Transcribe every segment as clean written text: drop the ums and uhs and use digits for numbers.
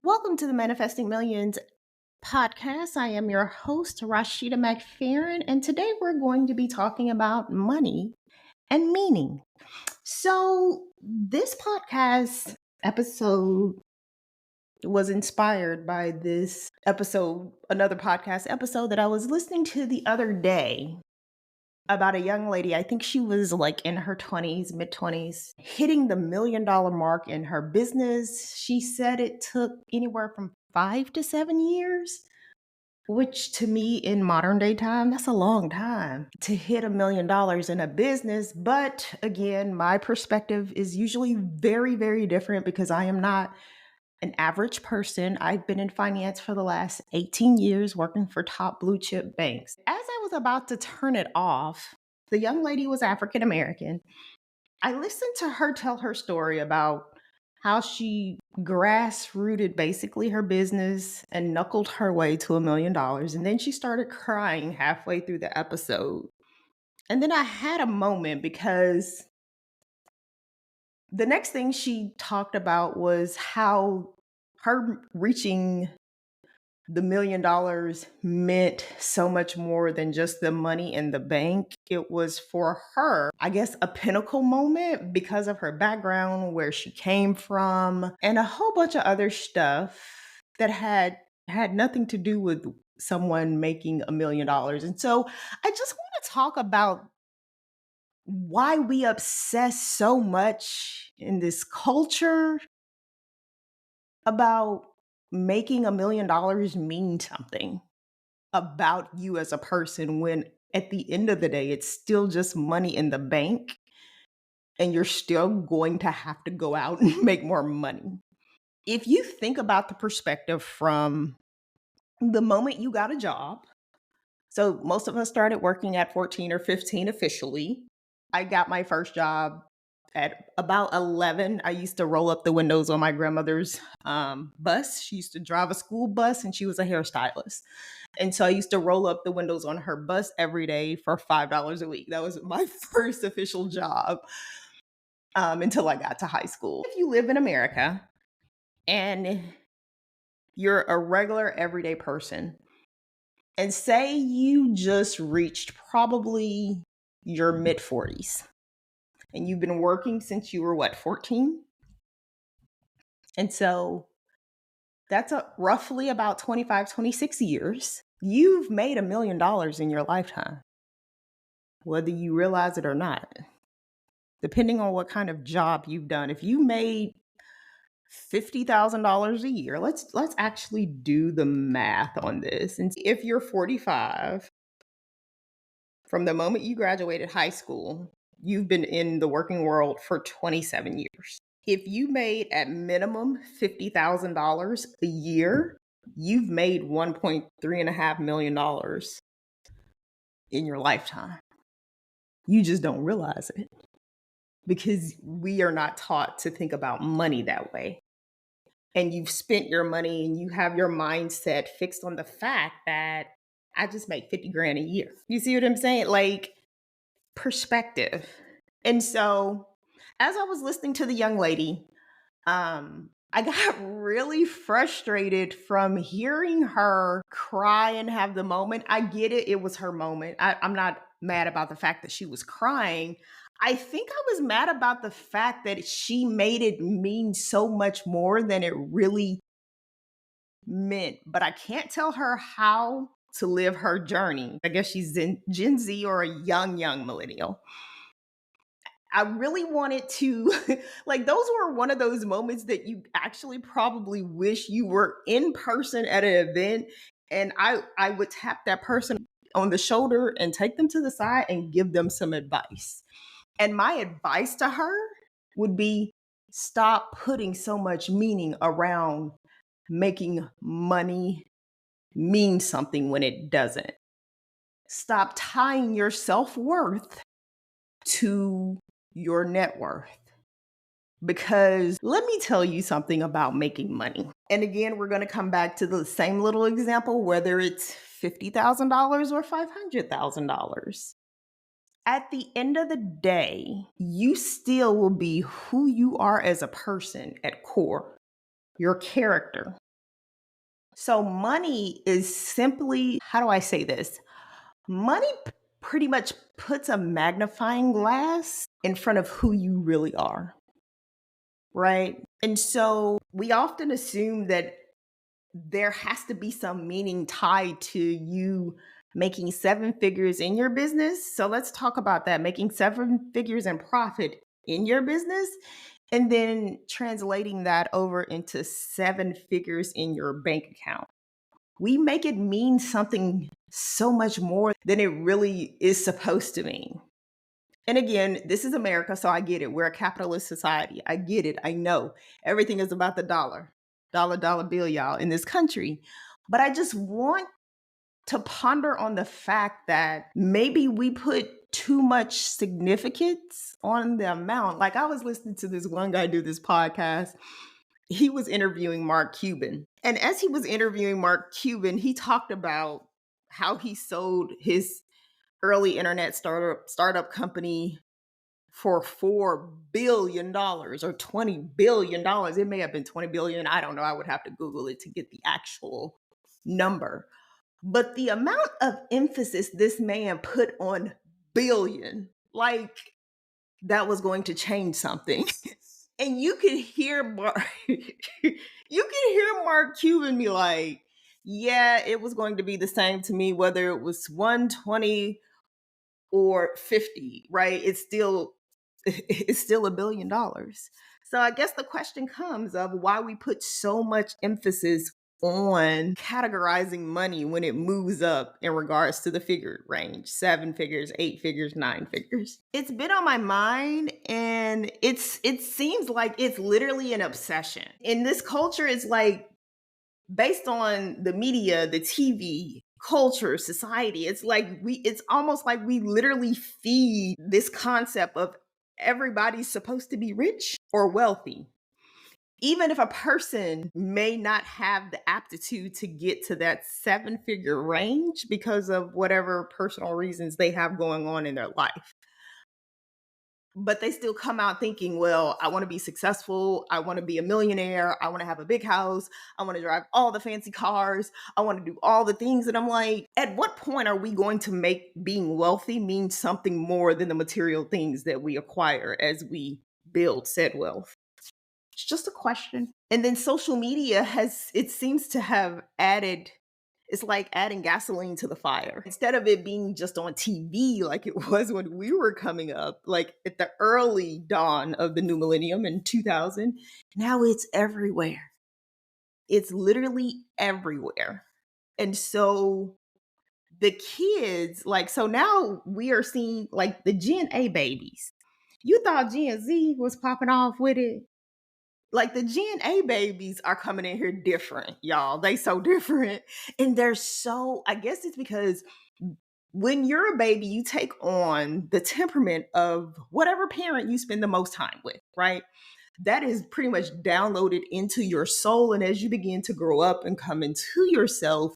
Welcome to the Manifesting Millions podcast. I am your host, Rashida McFerrin, and today we're going to be talking about money and meaning. So, this podcast episode was inspired by this episode, another podcast episode that I was listening to the other day about a young lady. I think she was like in her 20s, mid 20s, hitting the $1 million mark in her business. She said it took anywhere from 5 to 7 years, which to me in modern day time, that's a long time to hit $1 million in a business. But again, my perspective is usually very, very different because I am not an average person. I've been in finance for the last 18 years working for top blue chip banks. As I was about to turn it off, the young lady was African American. I listened to her tell her story about how she grassrooted basically her business and knuckled her way to $1 million. And then she started crying halfway through the episode. And then I had a moment because the next thing she talked about was how her reaching the $1 million meant so much more than just the money in the bank. It was for her, I guess, a pinnacle moment because of her background, where she came from, and a whole bunch of other stuff that had nothing to do with someone making $1 million. And so I just want to talk about why we obsess so much in this culture about making $1 million mean something about you as a person, when at the end of the day, it's still just money in the bank and you're still going to have to go out and make more money. If you think about the perspective from the moment you got a job, so most of us started working at 14 or 15 officially. I got my first job at about 11. I used to roll up the windows on my grandmother's bus. She used to drive a school bus and she was a hairstylist. And so I used to roll up the windows on her bus every day for $5 a week. That was my first official job until I got to high school. If you live in America and you're a regular everyday person, and say you just reached probably your mid 40s and you've been working since you were 14? And so that's roughly about 25, 26 years. You've made $1 million in your lifetime, whether you realize it or not, depending on what kind of job you've done. If you made $50,000 a year, let's actually do the math on this. And if you're 45, from the moment you graduated high school, you've been in the working world for 27 years. If you made at minimum $50,000 a year, you've made $1.35 million in your lifetime. You just don't realize it because we are not taught to think about money that way. And you've spent your money and you have your mindset fixed on the fact that I just make 50 grand a year. You see what I'm saying? Like, perspective. And so as I was listening to the young lady, I got really frustrated from hearing her cry and have the moment. I get it. It was her moment. I'm not mad about the fact that she was crying. I think I was mad about the fact that she made it mean so much more than it really meant. But I can't tell her how to live her journey. I guess she's Gen Z or a young millennial. I really wanted to, like, those were one of those moments that you actually probably wish you were in person at an event. And I would tap that person on the shoulder and take them to the side and give them some advice. And my advice to her would be, stop putting so much meaning around making money mean something when it doesn't. Stop tying your self-worth to your net worth. Because let me tell you something about making money. And again, we're going to come back to the same little example, whether it's $50,000 or $500,000. At the end of the day, you still will be who you are as a person at core, your character. So money is simply, how do I say this? Money pretty much puts a magnifying glass in front of who you really are, right? And so we often assume that there has to be some meaning tied to you making seven figures in your business. So let's talk about that, making seven figures in profit in your business and then translating that over into seven figures in your bank account. We make it mean something so much more than it really is supposed to mean. And again, this is America, so I get it. We're a capitalist society. I get it. I know everything is about the dollar bill, y'all, in this country. But I just want to ponder on the fact that maybe we put too much significance on the amount. Like I was listening to this one guy do this podcast. He was interviewing Mark Cuban. And as he was interviewing Mark Cuban, he talked about how he sold his early internet startup company for $4 billion or $20 billion. It may have been 20 billion. I don't know. I would have to Google it to get the actual number. But the amount of emphasis this man put on billion, like that was going to change something. And you could hear Mark Cuban be like, yeah, it was going to be the same to me, whether it was 120 or 50, right? It's still $1 billion. So I guess the question comes of why we put so much emphasis on categorizing money when it moves up in regards to the figure range, seven figures, eight figures, nine figures. It's been on my mind and it seems like it's literally an obsession. In this culture, it's like based on the media, the TV, culture, society, it's almost like we literally feed this concept of everybody's supposed to be rich or wealthy. Even if a person may not have the aptitude to get to that seven figure range because of whatever personal reasons they have going on in their life, but they still come out thinking, well, I want to be successful. I want to be a millionaire. I want to have a big house. I want to drive all the fancy cars. I want to do all the things. And I'm like, at what point are we going to make being wealthy mean something more than the material things that we acquire as we build said wealth? It's just a question. And then social media it seems to have added, it's like adding gasoline to the fire. Instead of it being just on TV like it was when we were coming up, like at the early dawn of the new millennium in 2000, now it's everywhere. It's literally everywhere. And so the kids, like, so now we are seeing like the Gen A babies. You thought Gen Z was popping off with it? Like the Gen A babies are coming in here different, y'all. They so different. And they're so, I guess it's because when you're a baby, you take on the temperament of whatever parent you spend the most time with, right? That is pretty much downloaded into your soul. And as you begin to grow up and come into yourself,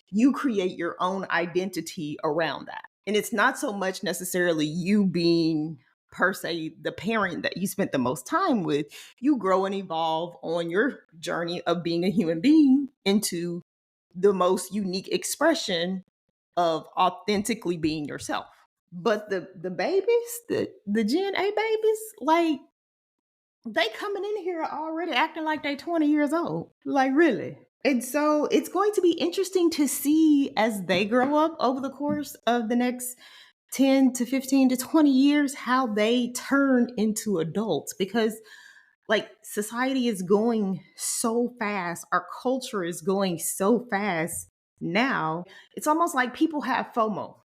you create your own identity around that. And it's not so much necessarily you being per se the parent that you spent the most time with. You grow and evolve on your journey of being a human being into the most unique expression of authentically being yourself. But the babies, the Gen A babies, like they coming in here already acting like they 20 years old. Like really. And so it's going to be interesting to see as they grow up over the course of the next 10 to 15 to 20 years how they turn into adults, because like society is going so fast, our culture is going so fast now. It's almost like people have FOMO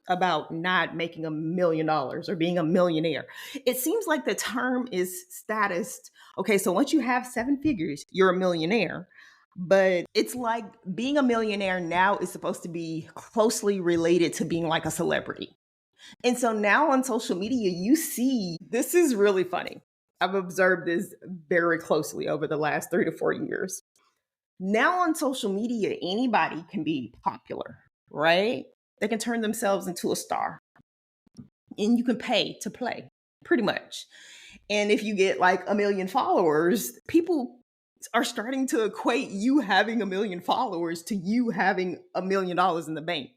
about not making $1 million or being a millionaire. It seems like the term is status. Okay, so once you have seven figures, you're a millionaire. But it's like being a millionaire now is supposed to be closely related to being like a celebrity. And so now on social media, you see, this is really funny. I've observed this very closely over the last 3 to 4 years. Now on social media, anybody can be popular, right? They can turn themselves into a star and you can pay to play pretty much. And if you get like a million followers, people are starting to equate you having a million followers to you having $1 million in the bank,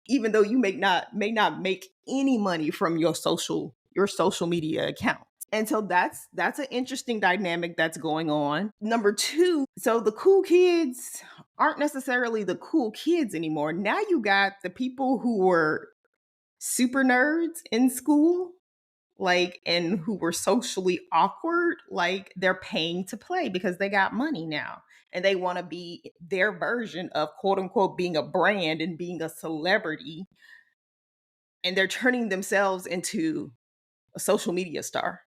even though you may not make any money from your social media account. And so that's an interesting dynamic that's going on. Number two, so the cool kids aren't necessarily the cool kids anymore. Now you got the people who were super nerds in school, like, and who were socially awkward, like they're paying to play because they got money now. And they want to be their version of quote unquote being a brand and being a celebrity. And they're turning themselves into a social media star.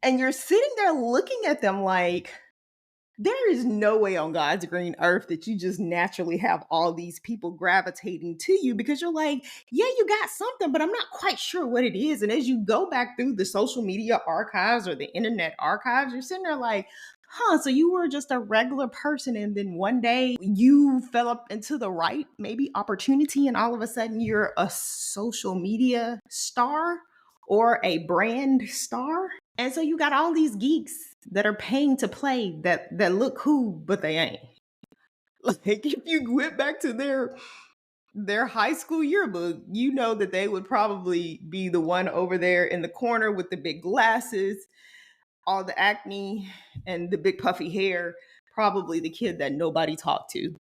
And you're sitting there looking at them like, there is no way on God's green earth that you just naturally have all these people gravitating to you, because you're like, yeah, you got something, but I'm not quite sure what it is. And as you go back through the social media archives or the internet archives, you're sitting there like, so you were just a regular person. And then one day you fell up into the right, maybe opportunity. And all of a sudden you're a social media star or a brand star. And so you got all these geeks that are paying to play that look cool, but they ain't. Like, if you went back to their high school yearbook, you know that they would probably be the one over there in the corner with the big glasses, all the acne, and the big puffy hair, probably the kid that nobody talked to.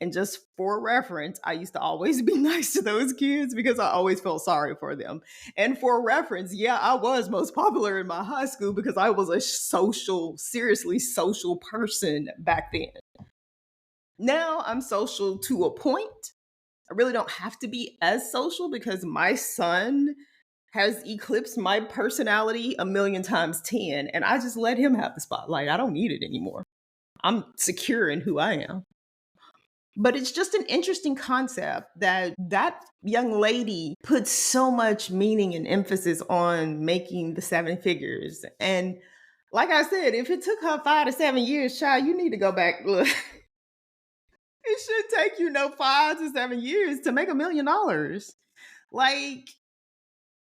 And just for reference, I used to always be nice to those kids because I always felt sorry for them. And for reference, yeah, I was most popular in my high school because I was a seriously social person back then. Now I'm social to a point. I really don't have to be as social because my son has eclipsed my personality a million times 10, and I just let him have the spotlight. I don't need it anymore. I'm secure in who I am. But it's just an interesting concept that that young lady puts so much meaning and emphasis on making the seven figures. And like I said, if it took her 5 to 7 years, child, you need to go back. Look, it should take you 5 to 7 years to make $1 million. Like,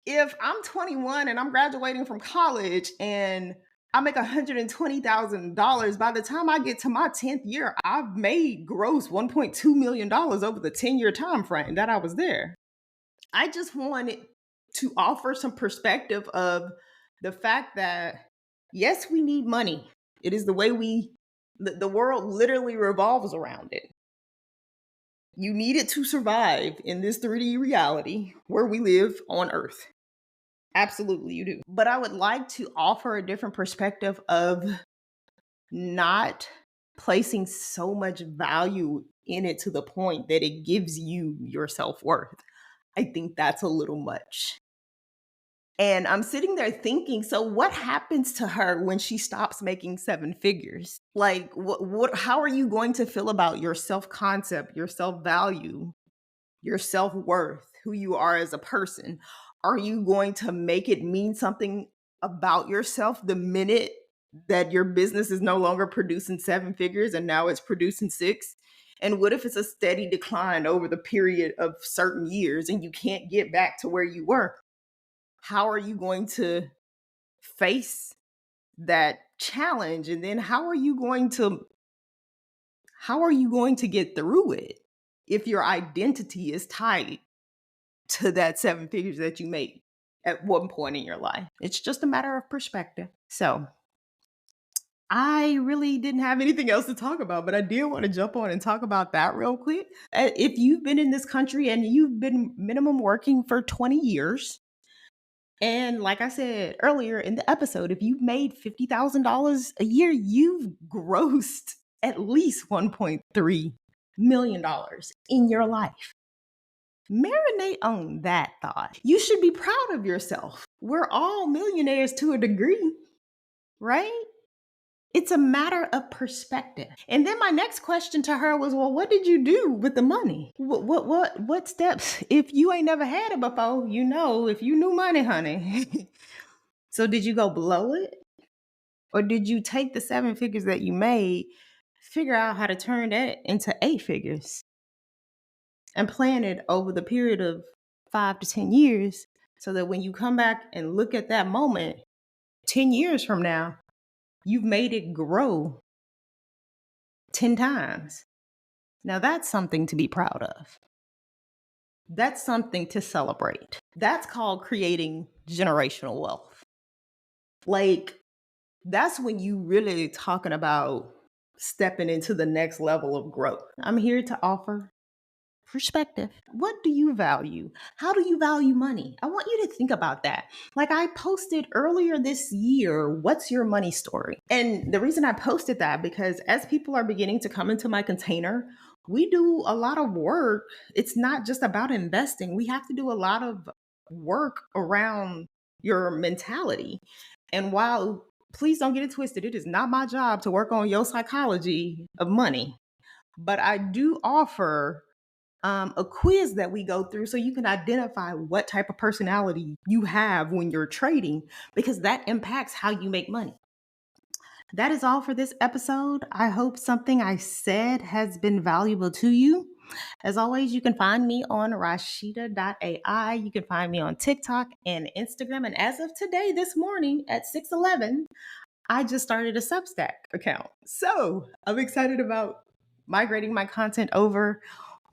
if I'm 21 and I'm graduating from college and I make $120,000, by the time I get to my 10th year, I've made gross $1.2 million over the 10-year time frame that I was there. I just wanted to offer some perspective of the fact that, yes, we need money. It is the way the world literally revolves around it. You need it to survive in this 3D reality where we live on Earth. Absolutely, you do. But I would like to offer a different perspective of not placing so much value in it to the point that it gives you your self worth. I think that's a little much. And I'm sitting there thinking, so what happens to her when she stops making seven figures? Like, how are you going to feel about your self concept, your self value, your self worth, who you are as a person? Are you going to make it mean something about yourself the minute that your business is no longer producing seven figures and now it's producing six? And what if it's a steady decline over the period of certain years and you can't get back to where you were? How are you going to face that challenge? And then how are you going to get through it if your identity is tied to that seven figures that you made at one point in your life? It's just a matter of perspective. So I really didn't have anything else to talk about, but I did want to jump on and talk about that real quick. If you've been in this country and you've been minimum working for 20 years, and like I said earlier in the episode, if you've made $50,000 a year, you've grossed at least $1.3 million in your life. Marinate on that thought. You should be proud of yourself. We're all millionaires to a degree, right? It's a matter of perspective. And then my next question to her was, well, what did you do with the money? What steps? If you ain't never had it before, if you knew money, honey. So did you go blow it? Or did you take the seven figures that you made, figure out how to turn that into 8 figures and plan it over the period of 5 to 10 years so that when you come back and look at that moment 10 years from now, you've made it grow 10 times. Now that's something to be proud of. That's something to celebrate. That's called creating generational wealth. Like, that's when you really talking about stepping into the next level of growth. I'm here to offer perspective. What do you value? How do you value money? I want you to think about that. Like I posted earlier this year, what's your money story? And the reason I posted that because as people are beginning to come into my container, we do a lot of work. It's not just about investing. We have to do a lot of work around your mentality. And while please don't get it twisted, it is not my job to work on your psychology of money, but I do offer a quiz that we go through so you can identify what type of personality you have when you're trading because that impacts how you make money. That is all for this episode. I hope something I said has been valuable to you. As always, you can find me on Rashida.ai. You can find me on TikTok and Instagram. And as of today, this morning at 6:11, I just started a Substack account. So I'm excited about migrating my content over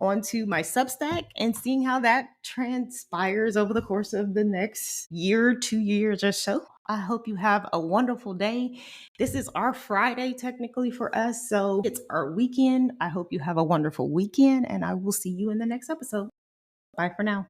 onto my Substack and seeing how that transpires over the course of the next year, 2 years or so. I hope you have a wonderful day. This is our Friday, technically, for us. So it's our weekend. I hope you have a wonderful weekend, and I will see you in the next episode. Bye for now.